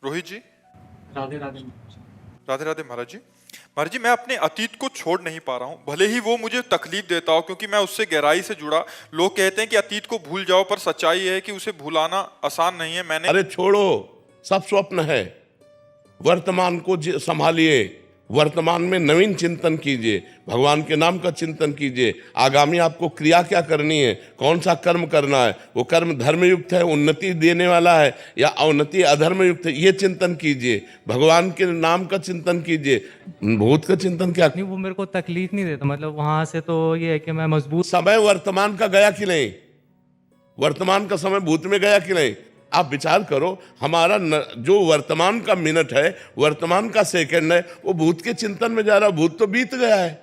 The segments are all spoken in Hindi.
रोहित जी। राधे राधे। राधे राधे महाराज जी। महाराज जी, मैं अपने अतीत को छोड़ नहीं पा रहा हूँ, भले ही वो मुझे तकलीफ देता हो, क्योंकि मैं उससे गहराई से जुड़ा। लोग कहते हैं कि अतीत को भूल जाओ, पर सच्चाई है कि उसे भुलाना आसान नहीं है। मैंने अरे छोड़ो, सब स्वप्न है। वर्तमान को संभालिए, वर्तमान में नवीन चिंतन कीजिए, भगवान के नाम का चिंतन कीजिए। आगामी आपको क्रिया क्या करनी है, कौन सा कर्म करना है, वो कर्म धर्मयुक्त है, उन्नति देने वाला है, या अवनति अधर्मयुक्त है, ये चिंतन कीजिए। भगवान के नाम का चिंतन कीजिए। भूत का चिंतन क्या? नहीं, वो मेरे को तकलीफ नहीं देता, मतलब वहां से तो ये है कि मैं मजबूत। समय वर्तमान का गया कि नहीं? वर्तमान का समय भूत में गया कि नहीं? आप विचार करो, हमारा जो वर्तमान का मिनट है, वर्तमान का सेकंड है, वो भूत के चिंतन में जा रहा है। भूत तो बीत गया है,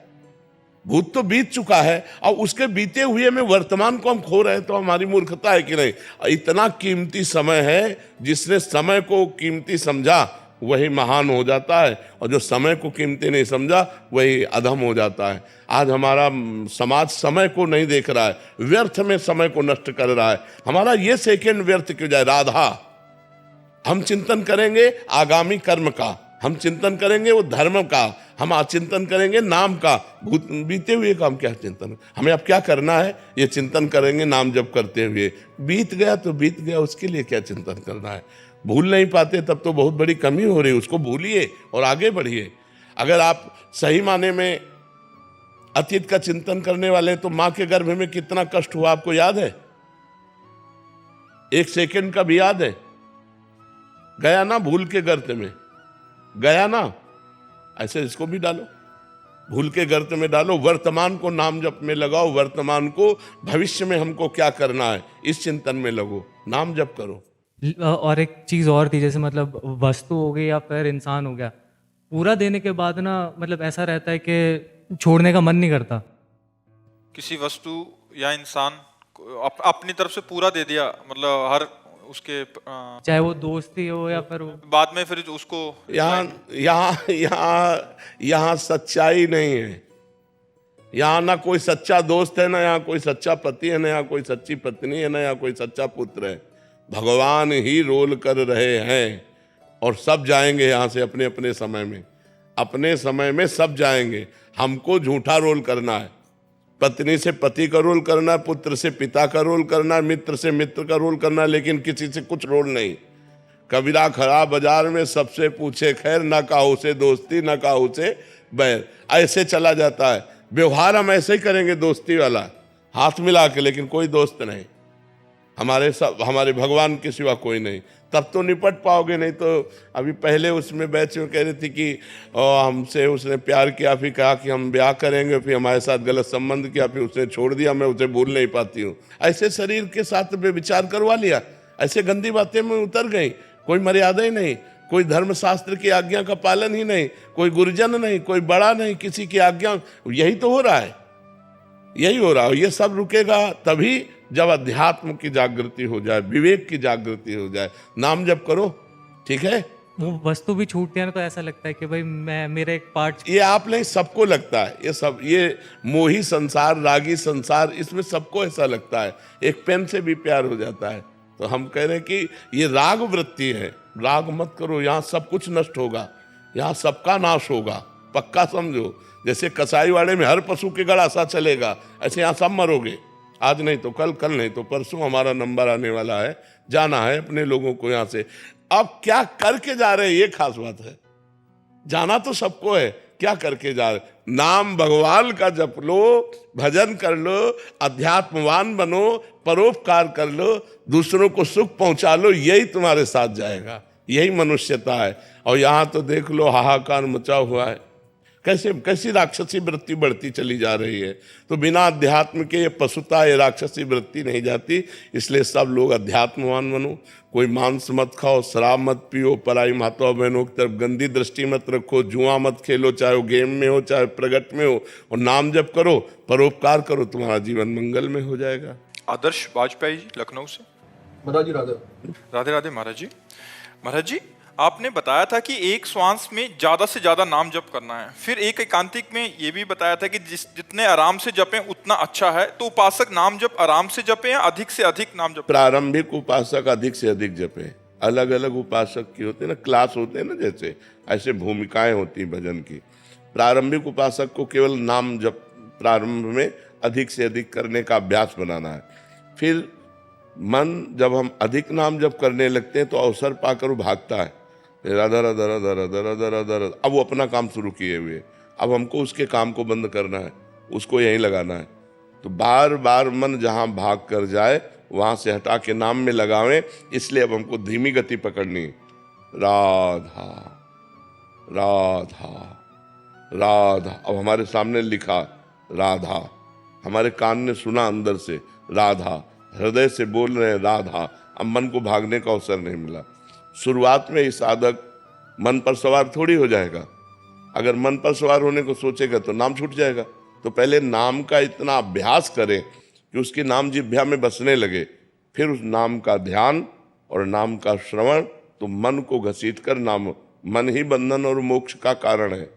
भूत तो बीत चुका है, और उसके बीते हुए में वर्तमान को हम खो रहे हैं, तो हमारी मूर्खता है कि नहीं? इतना कीमती समय है, जिसने समय को कीमती समझा वही महान हो जाता है, और जो समय को कीमती नहीं समझा वही अधम हो जाता है। आज हमारा समाज समय को नहीं देख रहा है, व्यर्थ में समय को नष्ट कर रहा है। हमारा ये सेकंड व्यर्थ क्यों जाए? राधा, हम चिंतन करेंगे आगामी कर्म का, हम चिंतन करेंगे वो धर्म का, हम चिंतन करेंगे नाम का। बीते हुए का हम क्या चिंतन, हमें अब क्या करना है, ये चिंतन करेंगे नाम जप करते हुए। बीत गया तो बीत गया, उसके लिए क्या चिंतन करना है? भूल नहीं पाते तब तो बहुत बड़ी कमी हो रही है, उसको भूलिए और आगे बढ़िए। अगर आप सही माने में अतीत का चिंतन करने वाले, तो मां के गर्भ में कितना कष्ट हुआ आपको याद है? एक सेकंड का भी याद है? गया ना भूल के गर्त में, गया ना? ऐसे इसको भी डालो, भूल के गर्त में डालो। वर्तमान को नाम जप में लगाओ, वर्तमान को भविष्य में हमको क्या करना है इस चिंतन में लगो, नाम जप करो। और एक चीज और थी, जैसे मतलब वस्तु हो गई या फिर इंसान हो गया, पूरा देने के बाद ना मतलब ऐसा रहता है कि छोड़ने का मन नहीं करता। किसी वस्तु या इंसान को अपनी तरफ से पूरा दे दिया, मतलब हर उसके चाहे वो दोस्ती हो या फिर बाद में फिर उसको यहाँ सच्चाई नहीं है। यहाँ ना कोई सच्चा दोस्त है, ना यहाँ कोई सच्चा पति है, ना यहाँ कोई सच्ची पत्नी है, ना यहाँ कोई सच्चा पुत्र है। भगवान ही रोल कर रहे हैं, और सब जाएंगे यहाँ से अपने अपने समय में। अपने समय में सब जाएंगे। हमको झूठा रोल करना है, पत्नी से पति का रोल करना है, पुत्र से पिता का रोल करना है, मित्र से मित्र का रोल करना है, लेकिन किसी से कुछ रोल नहीं। कबीरा खड़ा बाजार में, सबसे पूछे खैर, ना काहू से दोस्ती ना काहू से बैर। ऐसे चला जाता है व्यवहार। हम ऐसे ही करेंगे दोस्ती वाला, हाथ मिला के, लेकिन कोई दोस्त नहीं। हमारे भगवान के सिवा कोई नहीं, तब तो निपट पाओगे। नहीं तो अभी पहले उसमें बैच में कह रही थी कि हमसे उसने प्यार किया, फिर कहा कि हम ब्याह करेंगे, फिर हमारे साथ गलत संबंध किया, फिर उसने छोड़ दिया, मैं उसे भूल नहीं पाती हूँ। ऐसे शरीर के साथ विचार करवा लिया, ऐसे गंदी बातें में उतर गई। कोई मर्यादा ही नहीं, कोई धर्मशास्त्र की आज्ञा का पालन ही नहीं, कोई गुरुजन नहीं, कोई बड़ा नहीं, किसी की आज्ञा। यही तो हो रहा है, यही हो रहा है। ये सब रुकेगा तभी जब अध्यात्म की जागृति हो जाए, विवेक की जागृति हो जाए। नाम जप करो, ठीक है? वो वस्तु भी छूटती है ना, तो ऐसा लगता है कि भाई मेरा एक पार्ट। ये आप नहीं, सबको लगता है ये सब। ये मोही संसार, रागी संसार, इसमें सबको ऐसा लगता है। एक पेन से भी प्यार हो जाता है। तो हम कह रहे हैं कि ये राग वृत्ति है, राग मत करो। यहाँ सब कुछ नष्ट होगा, यहाँ सबका नाश होगा, पक्का समझो। जैसे कसाईवाड़े में हर पशु के गड़ा सा चलेगा, ऐसे यहाँ सब मरोगे। आज नहीं तो कल, कल नहीं तो परसों हमारा नंबर आने वाला है, जाना है अपने लोगों को यहाँ से। अब क्या करके जा रहे हैं, ये खास बात है। जाना तो सबको है, क्या करके जा रहे? नाम भगवान का जप लो, भजन कर लो, अध्यात्मवान बनो, परोपकार कर लो, दूसरों को सुख पहुंचा लो, यही तुम्हारे साथ जाएगा। यही मनुष्यता है। और यहाँ तो देख लो, हाहाकार मचा हुआ है, कैसी राक्षसी वृत्ति बढ़ती चली जा रही है। तो बिना अध्यात्म के ये पशुता, ये राक्षसी वृत्ति नहीं जाती। इसलिए सब लोग अध्यात्मवान बनो। कोई मांस मत खाओ, शराब मत पियो, पराई माताओं बहनों की तरफ गंदी दृष्टि मत रखो, जुआ मत खेलो, चाहे वो गेम में हो चाहे प्रगट में हो, और नाम जप करो, परोपकार करो, तुम्हारा जीवन मंगल में हो जाएगा। आदर्श वाजपेयी जी, लखनऊ से। महाराज जी राधे राधे राधे महाराज जी। महाराज जी, आपने बताया था कि एक श्वास में ज्यादा से ज्यादा नाम जप करना है। फिर एक एकांतिक में ये भी बताया था कि जितने आराम से जपें उतना अच्छा है। तो उपासक नाम जप आराम से जपें या अधिक से अधिक नाम जपें? प्रारंभिक उपासक अधिक से अधिक जपे, अलग अलग उपासक की होती है ना, क्लास होते हैं ना, जैसे ऐसे भूमिकाएं होती हैं भजन की। प्रारंभिक उपासक को केवल नाम जप प्रारंभ में अधिक से अधिक करने का अभ्यास बनाना है। फिर मन जब हम अधिक नाम जप करने लगते हैं तो अवसर पाकर वो भागता है, राधा राधा राधा राधा राधा राधा राधा। अब वो अपना काम शुरू किए हुए, अब हमको उसके काम को बंद करना है, उसको यहीं लगाना है। तो बार बार मन जहाँ भाग कर जाए वहाँ से हटा के नाम में लगावें। इसलिए अब हमको धीमी गति पकड़नी है। राधा राधा राधा। अब हमारे सामने लिखा राधा, हमारे कान ने सुना अंदर से राधा, हृदय से बोल रहे हैं राधा। अब मन को भागने का अवसर नहीं मिला। शुरुआत में ही साधक मन पर सवार थोड़ी हो जाएगा। अगर मन पर सवार होने को सोचेगा तो नाम छूट जाएगा। तो पहले नाम का इतना अभ्यास करें कि उसकी नाम जिह्वा में बसने लगे, फिर उस नाम का ध्यान और नाम का श्रवण। तो मन को घसीट कर नाम, मन ही बंधन और मोक्ष का कारण है।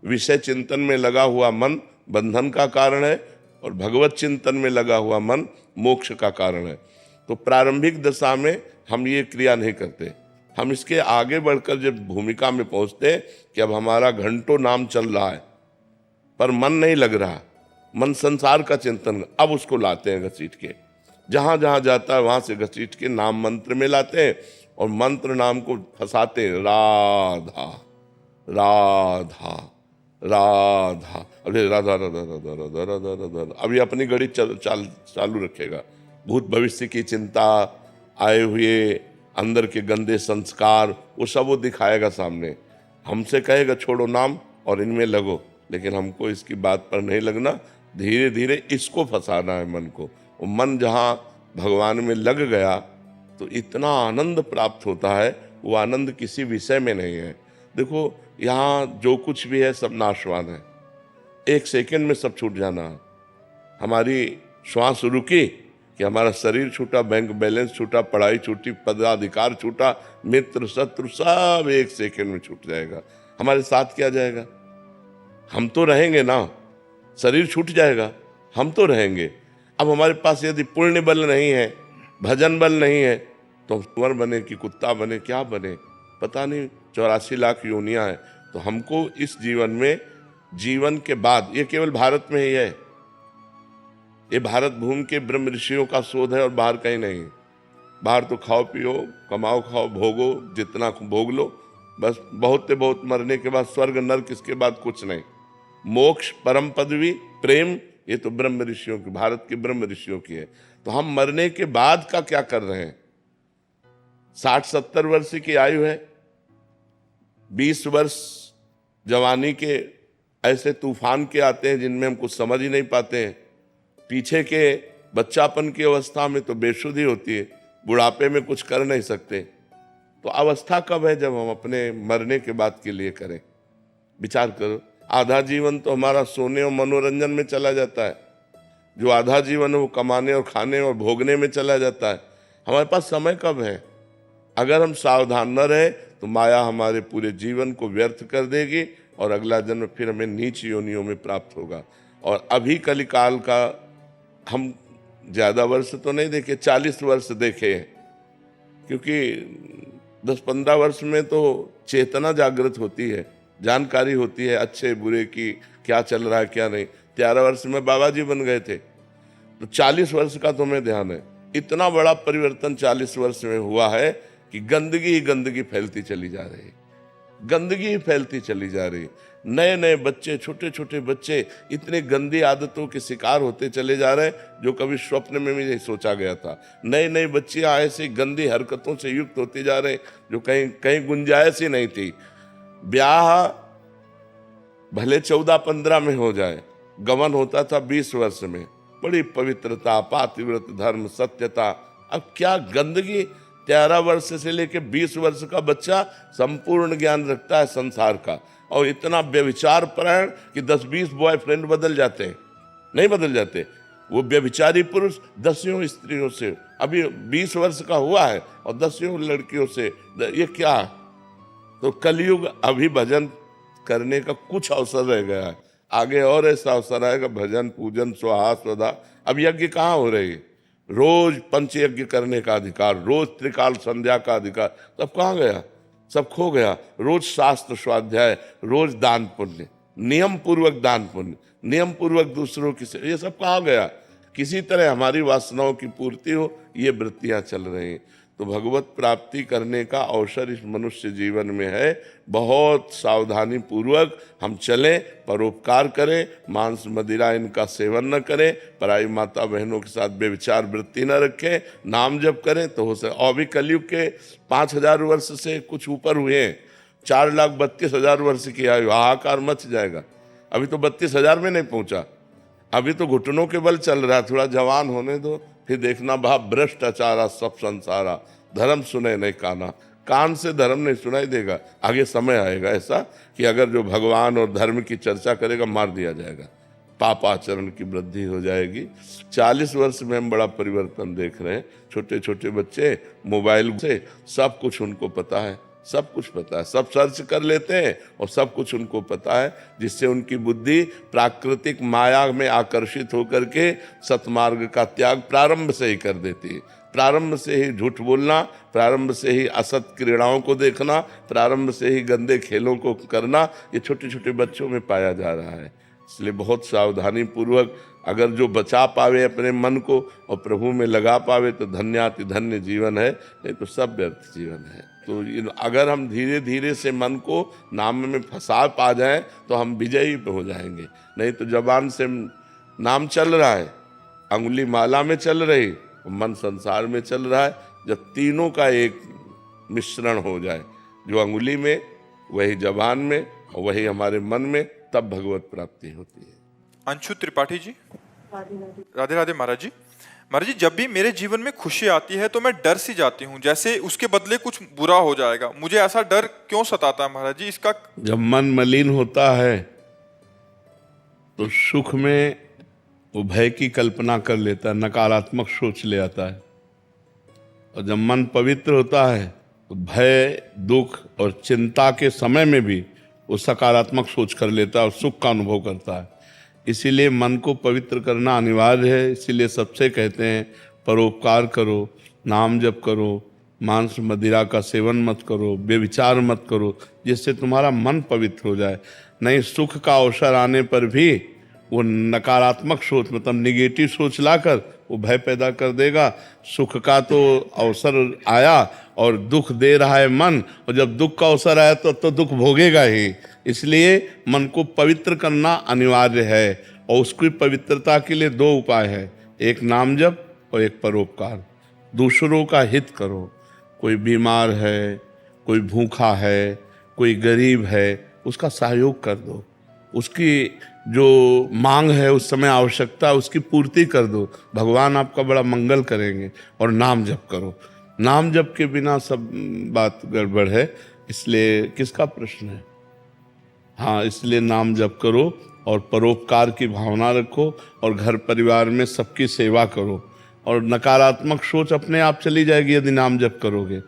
विषय चिंतन में लगा हुआ मन बंधन का कारण है और भगवत चिंतन में लगा हुआ मन मोक्ष का कारण है। तो प्रारंभिक दशा में हम ये क्रिया नहीं करते। हम इसके आगे बढ़कर जब भूमिका में पहुंचते हैं कि अब हमारा घंटों नाम चल रहा है पर मन नहीं लग रहा, मन संसार का चिंतन, अब उसको लाते हैं घसीट के। जहां जहां जाता है वहां से घसीट के नाम मंत्र में लाते हैं और मंत्र नाम को फंसाते हैं। राधा राधा राधा, अरे राधा राधा राधा राधा राधा राधा। अभी अपनी गड़ी चालू रखेगा। भूत भविष्य की चिंता, आए हुए अंदर के गंदे संस्कार, वो सब वो दिखाएगा सामने। हमसे कहेगा छोड़ो नाम और इनमें लगो, लेकिन हमको इसकी बात पर नहीं लगना। धीरे धीरे इसको फंसाना है मन को। वो मन जहाँ भगवान में लग गया तो इतना आनंद प्राप्त होता है। वो आनंद किसी विषय में नहीं है। देखो यहाँ जो कुछ भी है सब नाशवान है, एक सेकंड में सब छूट जाना है। हमारी श्वास रुकी कि हमारा शरीर छूटा, बैंक बैलेंस छूटा, पढ़ाई छूटी, पदाधिकार छूटा, मित्र शत्रु सब एक सेकंड में छूट जाएगा। हमारे साथ क्या जाएगा? हम तो रहेंगे ना, शरीर छूट जाएगा, हम तो रहेंगे। अब हमारे पास यदि पुण्य बल नहीं है, भजन बल नहीं है, तो हम सुअर बने कि कुत्ता बने, क्या बने पता नहीं। 84 लाख योनियां हैं। तो हमको इस जीवन में, जीवन के बाद, ये केवल भारत में ही है, ये भारत भूमि के ब्रह्म ऋषियों का शोध है और बाहर कहीं नहीं। बाहर तो खाओ पियो, कमाओ खाओ, भोगो, जितना भोग लो, बस बहुत से बहुत। मरने के बाद स्वर्ग नर्क, इसके बाद कुछ नहीं। मोक्ष, परम पदवी, प्रेम, ये तो ब्रह्म ऋषियों की, भारत के ब्रह्म ऋषियों की है। तो हम मरने के बाद का क्या कर रहे हैं? 60-70 वर्ष की आयु है, 20 वर्ष जवानी के ऐसे तूफान के आते हैं जिनमें हम कुछ समझ ही नहीं पाते हैं। पीछे के बच्चापन की अवस्था में तो बेसुधी होती है, बुढ़ापे में कुछ कर नहीं सकते। तो अवस्था कब है जब हम अपने मरने के बाद के लिए करें? विचार करो। आधा जीवन तो हमारा सोने और मनोरंजन में चला जाता है, जो आधा जीवन है वो कमाने और खाने और भोगने में चला जाता है। हमारे पास समय कब है? अगर हम सावधान न रहे तो माया हमारे पूरे जीवन को व्यर्थ कर देगी और अगला जन्म फिर हमें नीच योनियों में प्राप्त होगा। और अभी कलिकाल का हम ज़्यादा वर्ष तो नहीं देखे, 40 वर्ष देखे हैं, क्योंकि 10-15 वर्ष में तो चेतना जागृत होती है, जानकारी होती है अच्छे बुरे की, क्या चल रहा है क्या नहीं। 13 वर्ष में बाबा जी बन गए थे, तो 40 वर्ष का तुम्हें ध्यान है। इतना बड़ा परिवर्तन 40 वर्ष में हुआ है कि गंदगी ही गंदगी फैलती चली जा रही है, गंदगी ही फैलती चली जा रही है। नए नए बच्चे, छोटे छोटे बच्चे इतने गंदी आदतों के शिकार होते चले जा रहे हैं जो कभी स्वप्न में भी नहीं सोचा गया था। नए नए बच्चे ऐसी गंदी हरकतों से युक्त होते जा रहे हैं जो कहीं कहीं गुंजाइश ही नहीं थी। ब्याह भले 14-15 में हो जाए, गमन होता था 20 वर्ष में। बड़ी पवित्रता, पातिव्रत धर्म, सत्यता। अब क्या गंदगी! 13 वर्ष से लेकर 20 वर्ष का बच्चा संपूर्ण ज्ञान रखता है संसार का, और इतना व्यभिचार परायण कि 10-20 बॉयफ्रेंड बदल जाते हैं। नहीं बदल जाते, वो व्यभिचारी पुरुष 10 स्त्रियों से, अभी 20 वर्ष का हुआ है और 10 लड़कियों से। ये क्या? तो कलयुग अभी भजन करने का कुछ अवसर रह गया है, आगे और ऐसा अवसर आएगा। भजन पूजन स्वाहा स्वधा। अब यज्ञ कहाँ हो रही है? रोज पंचयज्ञ करने का अधिकार, रोज त्रिकाल संध्या का अधिकार, सब कहाँ गया? सब खो गया। रोज शास्त्र स्वाध्याय, रोज दान पुण्य, नियम पूर्वक दान पुण्य, नियम पूर्वक दूसरों की सेवा, ये सब कहाँ गया? किसी तरह हमारी वासनाओं की पूर्ति हो, ये वृत्तियां चल रही हैं। तो भगवत प्राप्ति करने का अवसर इस मनुष्य जीवन में है। बहुत सावधानी पूर्वक हम चलें, परोपकार करें, मांस मदिरा इनका सेवन न करें, पराई माता बहनों के साथ बेविचार वृत्ति न रखें, नाम जप करें तो हो सके। और भी कलयुग के 5000 वर्ष से कुछ ऊपर हुए हैं, 4,32,000 वर्ष की आयु, हाहाकार मच जाएगा। अभी तो 32,000 में नहीं पहुंचा, अभी तो घुटनों के बल चल रहा है। थोड़ा जवान होने दो, फिर देखना भाव भ्रष्टाचारा सब संसारा, धर्म सुने नहीं काना, कान से धर्म नहीं सुनाई देगा। आगे समय आएगा ऐसा कि अगर जो भगवान और धर्म की चर्चा करेगा मार दिया जाएगा, पाप आचरण की वृद्धि हो जाएगी। 40 वर्ष में हम बड़ा परिवर्तन देख रहे हैं। छोटे छोटे बच्चे मोबाइल से सब कुछ उनको पता है, सब कुछ पता है, सब सर्च कर लेते हैं और सब कुछ उनको पता है, जिससे उनकी बुद्धि प्राकृतिक माया में आकर्षित होकर के सतमार्ग का त्याग प्रारंभ से ही कर देती है। प्रारंभ से ही झूठ बोलना, प्रारंभ से ही असत क्रीड़ाओं को देखना, प्रारंभ से ही गंदे खेलों को करना, ये छोटे छोटे बच्चों में पाया जा रहा है। इसलिए बहुत सावधानी पूर्वक अगर जो बचा पावे अपने मन को और प्रभु में लगा पावे तो धन्याति धन्य जीवन है, नहीं तो सब व्यर्थ जीवन है। तो अगर हम धीरे धीरे से मन को नाम में फंसा पा जाएं तो हम विजयी हो जाएंगे। नहीं तो जबान से नाम चल रहा है, अंगुली माला में चल रही, मन संसार में चल रहा है। जब तीनों का एक मिश्रण हो जाए, जो अंगुली में, वही जबान में और वही हमारे मन में, तब भगवत प्राप्ति होती है। अंशु त्रिपाठी जी, राधे राधे महाराज जी। महाराज जी, जब भी मेरे जीवन में खुशी आती है तो मैं डर सी जाती हूँ, जैसे उसके बदले कुछ बुरा हो जाएगा। मुझे ऐसा डर क्यों सताता है महाराज जी? इसका जब मन मलिन होता है तो सुख में वो भय की कल्पना कर लेता है, नकारात्मक सोच ले आता है। और जब मन पवित्र होता है तो भय, दुख और चिंता के समय में भी वो सकारात्मक सोच कर लेता है और सुख का अनुभव करता है। इसीलिए मन को पवित्र करना अनिवार्य है। इसीलिए सबसे कहते हैं परोपकार करो, नाम जप करो, मांस मदिरा का सेवन मत करो, बेविचार मत करो, जिससे तुम्हारा मन पवित्र हो जाए। नहीं, सुख का अवसर आने पर भी वो नकारात्मक सोच, मतलब निगेटिव सोच लाकर वो भय पैदा कर देगा। सुख का तो अवसर आया और दुख दे रहा है मन, और जब दुख का अवसर आया तो दुख भोगेगा ही। इसलिए मन को पवित्र करना अनिवार्य है, और उसकी पवित्रता के लिए 2 उपाय है, एक नाम जप और एक परोपकार। दूसरों का हित करो। कोई बीमार है, कोई भूखा है, कोई गरीब है, उसका सहयोग कर दो। उसकी जो मांग है, उस समय आवश्यकता, उसकी पूर्ति कर दो। भगवान आपका बड़ा मंगल करेंगे। और नाम जप करो। नाम जप के बिना सब बात गड़बड़ है। इसलिए किसका प्रश्न है? हाँ, इसलिए नाम जप करो और परोपकार की भावना रखो और घर परिवार में सबकी सेवा करो। और नकारात्मक सोच अपने आप चली जाएगी यदि नाम जप करोगे।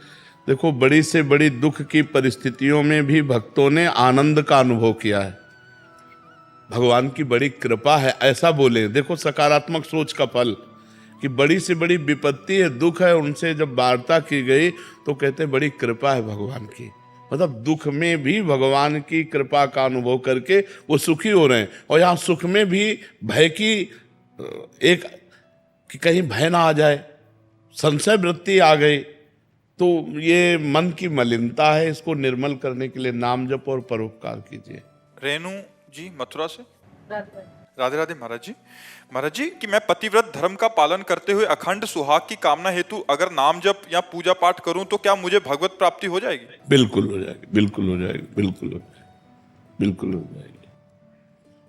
देखो, बड़ी से बड़ी दुख की परिस्थितियों में भी भक्तों ने आनंद का अनुभव किया है। भगवान की बड़ी कृपा है, ऐसा बोले। देखो सकारात्मक सोच का फल, कि बड़ी से बड़ी विपत्ति है, दुख है, उनसे जब वार्ता की गई तो कहते बड़ी कृपा है भगवान की। मतलब दुख में भी भगवान की कृपा का अनुभव करके वो सुखी हो रहे हैं। और यहाँ सुख में भी भय की एक, कि कहीं भय ना आ जाए, संशय वृत्ति आ गई, तो ये मन की मलिनता है। इसको निर्मल करने के लिए नाम जप और परोपकार कीजिए। रेणु जी मथुरा से, राधे राधे महाराज जी। महाराज जी, कि मैं पतिव्रत धर्म का पालन करते हुए अखंड सुहाग की कामना हेतु अगर नाम जप या पूजा पाठ करूं तो क्या मुझे भगवत प्राप्ति हो जाएगी? बिल्कुल हो जाएगी, बिल्कुल हो जाएगी, बिल्कुल हो जाएगी, बिल्कुल हो जाएगी।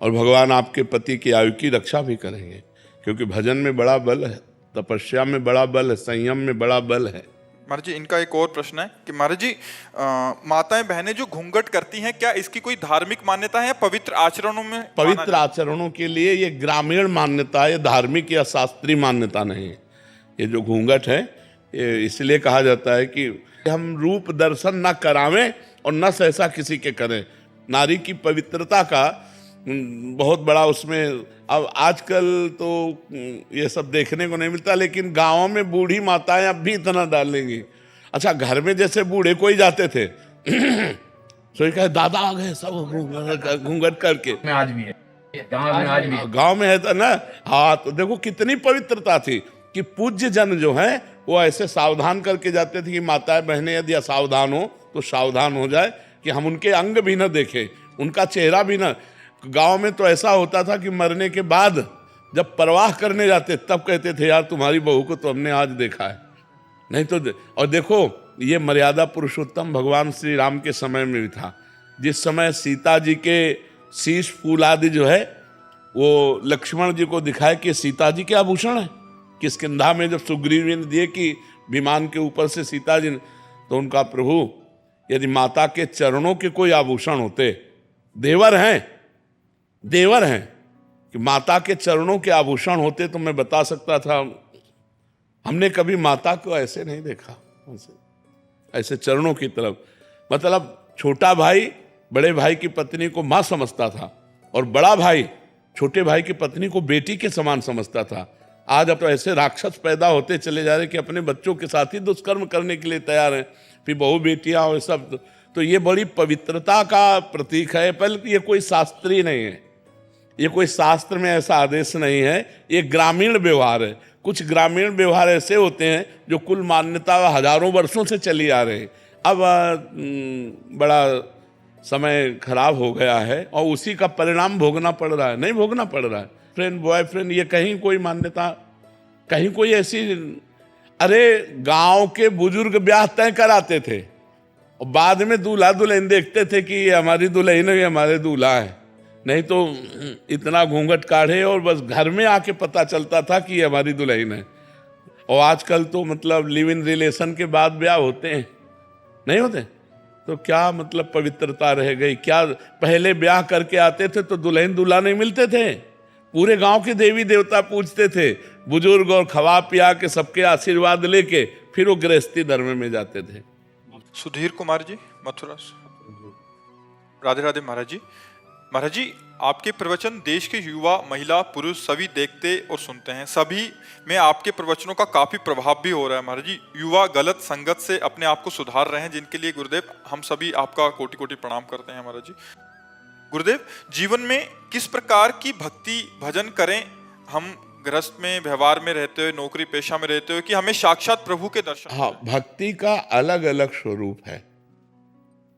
और भगवान आपके पति की आयु की रक्षा भी करेंगे, क्योंकि भजन में बड़ा बल है, तपस्या में बड़ा बल है, संयम में बड़ा बल है। महाराज जी, इनका एक और प्रश्न है कि महाराज जी, माताएं बहनें जो घूंघट करती हैं, क्या इसकी कोई धार्मिक मान्यता है या पवित्र आचरणों में? पवित्र आचरणों के लिए ये ग्रामीण मान्यता है, धार्मिक या शास्त्रीय मान्यता नहीं है। ये जो घूंघट है, ये इसलिए कहा जाता है कि हम रूप दर्शन न करावें और न सहसा किसी के करें। नारी की पवित्रता का बहुत बड़ा उसमें। अब आजकल तो ये सब देखने को नहीं मिलता, लेकिन गांवों में बूढ़ी माताएं अब भी इतना डालेंगी। अच्छा, घर में जैसे बूढ़े कोई जाते थे तो कहे दादा आ गए सब घूंघट करके। में आज भी है, गांव में आज भी है। गांव में है तो ना। हाँ, तो देखो कितनी पवित्रता थी कि पूज्य जन जो है वो ऐसे सावधान करके जाते थे कि माताएं बहनें यदि असावधान हो तो सावधान हो जाए, कि हम उनके अंग भी न देखें, उनका चेहरा भी न। गांव में तो ऐसा होता था कि मरने के बाद जब परवाह करने जाते तब कहते थे यार तुम्हारी बहू को तो हमने आज देखा है, नहीं तो और देखो ये मर्यादा पुरुषोत्तम भगवान श्री राम के समय में भी था। जिस समय सीता जी के शीश फूल आदि जो है वो लक्ष्मण जी को दिखाए कि सीता जी के आभूषण है, किष्किंधा में जब सुग्रीव जी ने दिए कि विमान के ऊपर से सीता जी ने, तो उनका प्रभु यदि माता के चरणों के कोई आभूषण होते, देवर हैं कि माता के चरणों के आभूषण होते तो मैं बता सकता था। हमने कभी माता को ऐसे नहीं देखा, ऐसे चरणों की तरफ। मतलब छोटा भाई बड़े भाई की पत्नी को मां समझता था और बड़ा भाई छोटे भाई की पत्नी को बेटी के समान समझता था। आज अब तो ऐसे राक्षस पैदा होते चले जा रहे कि अपने बच्चों के साथ ही दुष्कर्म करने के लिए तैयार हैं, फिर बहू बेटियां और सब। तो ये बड़ी पवित्रता का प्रतीक है। पहले ये कोई शास्त्रीय नहीं है, ये कोई शास्त्र में ऐसा आदेश नहीं है, ये ग्रामीण व्यवहार है। कुछ ग्रामीण व्यवहार ऐसे होते हैं जो कुल मान्यता हजारों वर्षों से चली आ रही। अब बड़ा समय खराब हो गया है और उसी का परिणाम भोगना पड़ रहा है। नहीं भोगना पड़ रहा है, फ्रेंड बॉयफ्रेंड, ये कहीं कोई मान्यता, कहीं कोई ऐसी। अरे गांव के बुजुर्ग ब्याह तय कराते थे और बाद में दूल्हा दुल्हन देखते थे कि ये हमारी दुल्हन है, ये हमारे दूल्हा है। नहीं तो इतना घूंघट काढ़े और बस घर में आके पता चलता था कि ये हमारी दुल्हन है। और आजकल तो मतलब लिव इन रिलेशन के बाद ब्याह होते हैं, नहीं होते? तो क्या मतलब पवित्रता रह गई? क्या पहले ब्याह करके आते थे तो दुल्हन दूल्हा नहीं मिलते थे, पूरे गांव के देवी देवता पूजते थे, बुजुर्ग, और खवा पिया के सबके आशीर्वाद लेके फिर वो गृहस्थी धर्म में जाते थे। सुधीर कुमार जी, मथुरा से। राधे राधे महाराज जी। महाराज जी, आपके प्रवचन देश के युवा, महिला, पुरुष सभी देखते और सुनते हैं। सभी में आपके प्रवचनों का काफी प्रभाव भी हो रहा है महाराज जी। युवा गलत संगत से अपने आप को सुधार रहे हैं, जिनके लिए गुरुदेव हम सभी आपका कोटि कोटि प्रणाम करते हैं महाराज जी। गुरुदेव, जीवन में किस प्रकार की भक्ति भजन करें हम गृहस्थ में, व्यवहार में रहते हुए, नौकरी पेशा में रहते हुए, कि हमें साक्षात प्रभु के दर्शन? हाँ, भक्ति का अलग अलग स्वरूप है।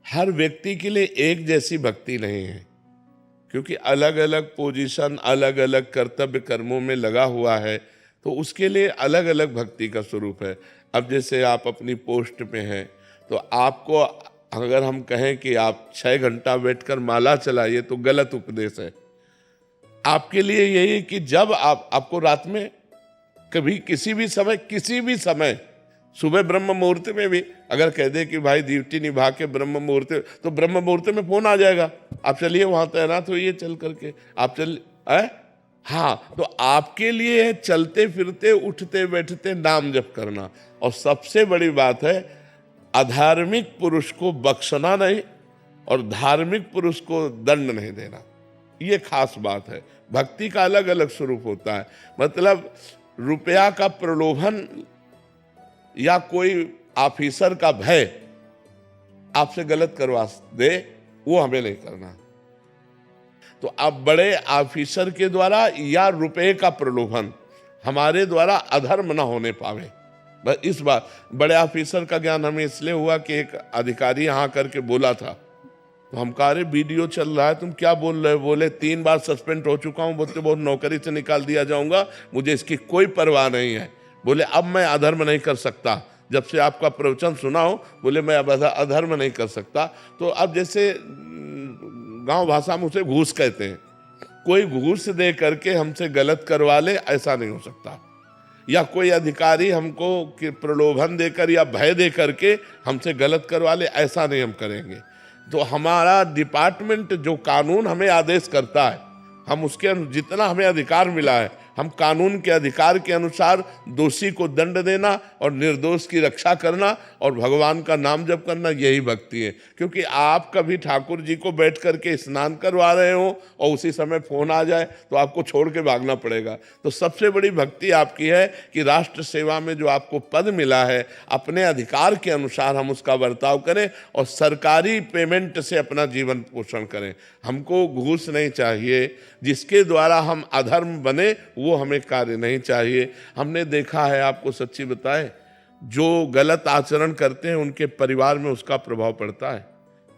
हर व्यक्ति के लिए एक जैसी भक्ति नहीं है, क्योंकि अलग अलग पोजीशन, अलग अलग कर्तव्य कर्मों में लगा हुआ है, तो उसके लिए अलग अलग भक्ति का स्वरूप है। अब जैसे आप अपनी पोस्ट में हैं तो आपको अगर हम कहें कि आप 6 घंटा बैठकर माला चलाइए तो गलत उपदेश है। आपके लिए यही कि जब आपको रात में कभी किसी भी समय सुबह ब्रह्म मुहूर्त में भी अगर कह दे कि भाई ड्यूटी निभा के ब्रह्म मुहूर्त, तो ब्रह्म मुहूर्त में फोन आ जाएगा, आप चलिए वहां तैनात होइए, चल करके आप चल हाँ। तो आपके लिए है चलते फिरते उठते बैठते नाम जप करना। और सबसे बड़ी बात है, अधार्मिक पुरुष को बख्शना नहीं और धार्मिक पुरुष को दंड नहीं देना। ये खास बात है। भक्ति का अलग अलग स्वरूप होता है। मतलब रुपया का प्रलोभन या कोई ऑफिसर का भय आपसे गलत करवा दे, वो हमें नहीं करना। तो अब बड़े ऑफिसर के द्वारा या रुपए का प्रलोभन हमारे द्वारा अधर्म न होने पावे, बस इस बात। बड़े ऑफिसर का ज्ञान हमें इसलिए हुआ कि एक अधिकारी यहाँ करके बोला था, तो हम कहा रे वीडियो चल रहा है, तुम क्या बोल रहे हो? बोले 3 बार सस्पेंड हो चुका हूँ, बोलते बहुत नौकरी से निकाल दिया जाऊंगा, मुझे इसकी कोई परवाह नहीं है। बोले अब मैं अधर्म नहीं कर सकता, जब से आपका प्रवचन सुना हो, बोले मैं अब अधर्म नहीं कर सकता। तो अब जैसे गांव भाषा में उसे घूस कहते हैं, कोई घूस दे करके हमसे गलत करवा ले, ऐसा नहीं हो सकता। या कोई अधिकारी हमको प्रलोभन देकर या भय दे करके हमसे गलत करवा ले, ऐसा नहीं हम करेंगे। तो हमारा डिपार्टमेंट जो कानून हमें आदेश करता है, हम उसके जितना हमें अधिकार मिला है हम कानून के अधिकार के अनुसार दोषी को दंड देना और निर्दोष की रक्षा करना और भगवान का नाम जप करना, यही भक्ति है। क्योंकि आप कभी ठाकुर जी को बैठ करके स्नान करवा रहे हो और उसी समय फोन आ जाए तो आपको छोड़ के भागना पड़ेगा। तो सबसे बड़ी भक्ति आपकी है कि राष्ट्र सेवा में जो आपको पद मिला है, अपने अधिकार के अनुसार हम उसका बर्ताव करें और सरकारी पेमेंट से अपना जीवन पोषण करें। हमको घूस नहीं चाहिए, जिसके द्वारा हम अधर्म बने वो हमें कार्य नहीं चाहिए। हमने देखा है, आपको सच्ची बताए, जो गलत आचरण करते हैं उनके परिवार में उसका प्रभाव पड़ता है।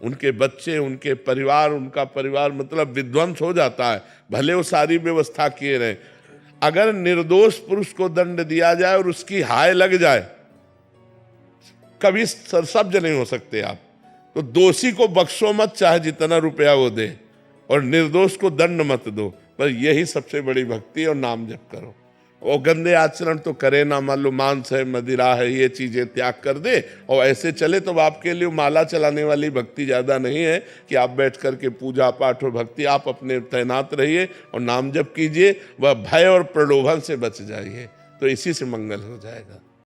उनके बच्चे, उनके परिवार, उनका परिवार मतलब विध्वंस हो जाता है, भले वो सारी व्यवस्था किए रहे। अगर निर्दोष पुरुष को दंड दिया जाए और उसकी हाय लग जाए, कभी सरसब्ज नहीं हो सकते आप। तो दोषी को बख्शो मत, चाहे जितना रुपया वो दे, और निर्दोष को दंड मत दो। पर यही सबसे बड़ी भक्ति और नाम जप करो। और गंदे आचरण तो करे ना, मान लो मांस है, मदिरा है, ये चीजें त्याग कर दे और ऐसे चले, तो आपके लिए माला चलाने वाली भक्ति ज्यादा नहीं है कि आप बैठ करके पूजा पाठ और भक्ति। आप अपने तैनात रहिए और नाम जप कीजिए, वह भय और प्रलोभन से बच जाइए, तो इसी से मंगल हो जाएगा।